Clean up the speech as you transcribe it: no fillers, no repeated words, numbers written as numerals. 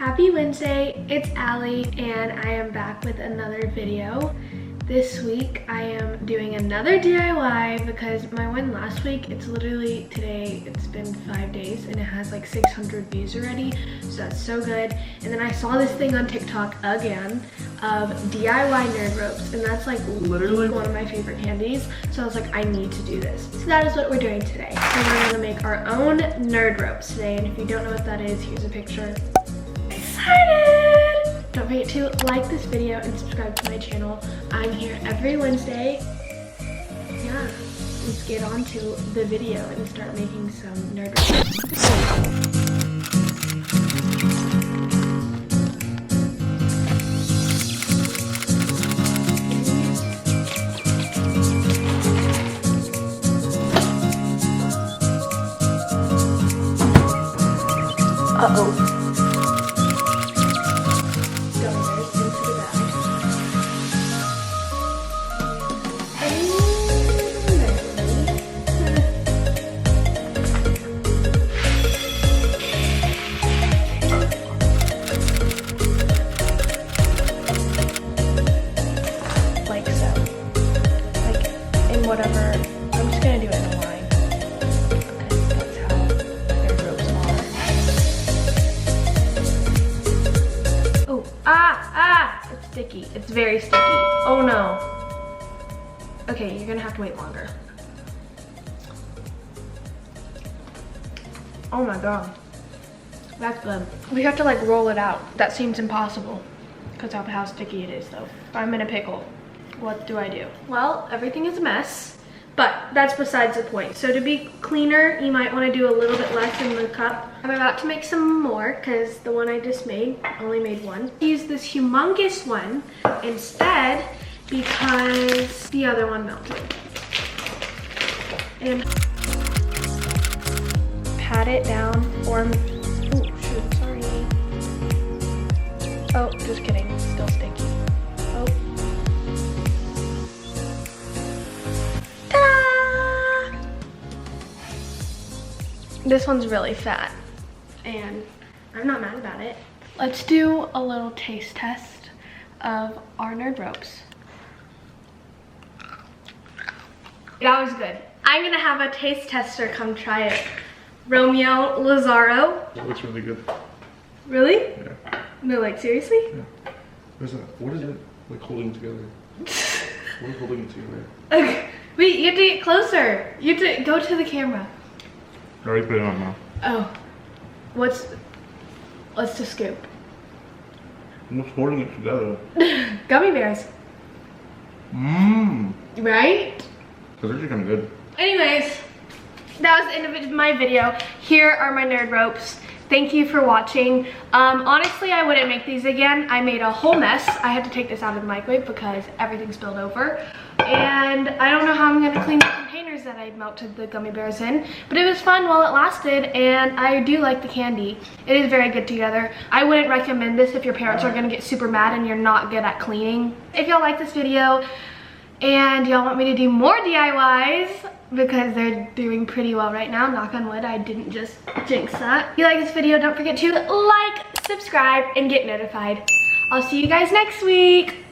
Happy Wednesday, it's Allie and I am back with another video. This week I am doing another DIY because my one last week, it's literally today, it's been 5 days and it has like 600 views already, so that's so good. And then I saw this thing on TikTok again of DIY nerd ropes, and that's like literally one of my favorite candies, so I was like, I need to do this. So that is what we're doing today. So we're gonna make our own nerd ropes today, and if you don't know what that is, here's a picture. Excited! Don't forget to like this video and subscribe to my channel. I'm here every Wednesday. Yeah, let's get on to the video and start making some nerd ropes. Uh-oh. Whatever, I'm just gonna do it in a line because that's how their ropes are. Oh, it's sticky. It's very sticky. Oh no. Okay, you're gonna have to wait longer. Oh my god. That's good. We have to like roll it out. That seems impossible because of how sticky it is though. I'm in a pickle. What do I do? Well, everything is a mess, but that's besides the point. So to be cleaner, you might want to do a little bit less in the cup. I'm about to make some more because the one I just made only made one. Use this humongous one instead because the other one melted. And pat it down or, oh shoot, sorry. Oh, just kidding, it's still sticky. Oh. This one's really fat and I'm not mad about it. Let's do a little taste test of our nerd ropes. That was good. I'm gonna have a taste tester come try it. Romeo Lazaro. That looks really good. Really? Yeah. No, like seriously? Yeah. What is it like holding together? What is holding it together? Okay. Wait, you have to get closer. You have to go to the camera. I already put it on now. Oh. What's the scoop? What's holding it together? Gummy Bears. Mmm. Right? Those are actually kind of good. Anyways, that was the end of my video. Here are my nerd ropes. Thank you for watching. Honestly, I wouldn't make these again. I made a whole mess. I had to take this out of the microwave because everything spilled over. And I don't know how I'm gonna clean the containers that I melted the gummy bears in, but it was fun while it lasted, and I do like the candy. It is very good together. I wouldn't recommend this if your parents are gonna get super mad and you're not good at cleaning. If y'all like this video and y'all want me to do more DIYs, because they're doing pretty well right now, knock on wood, I didn't just jinx that. If you like this video, don't forget to like, subscribe, and get notified. I'll see you guys next week.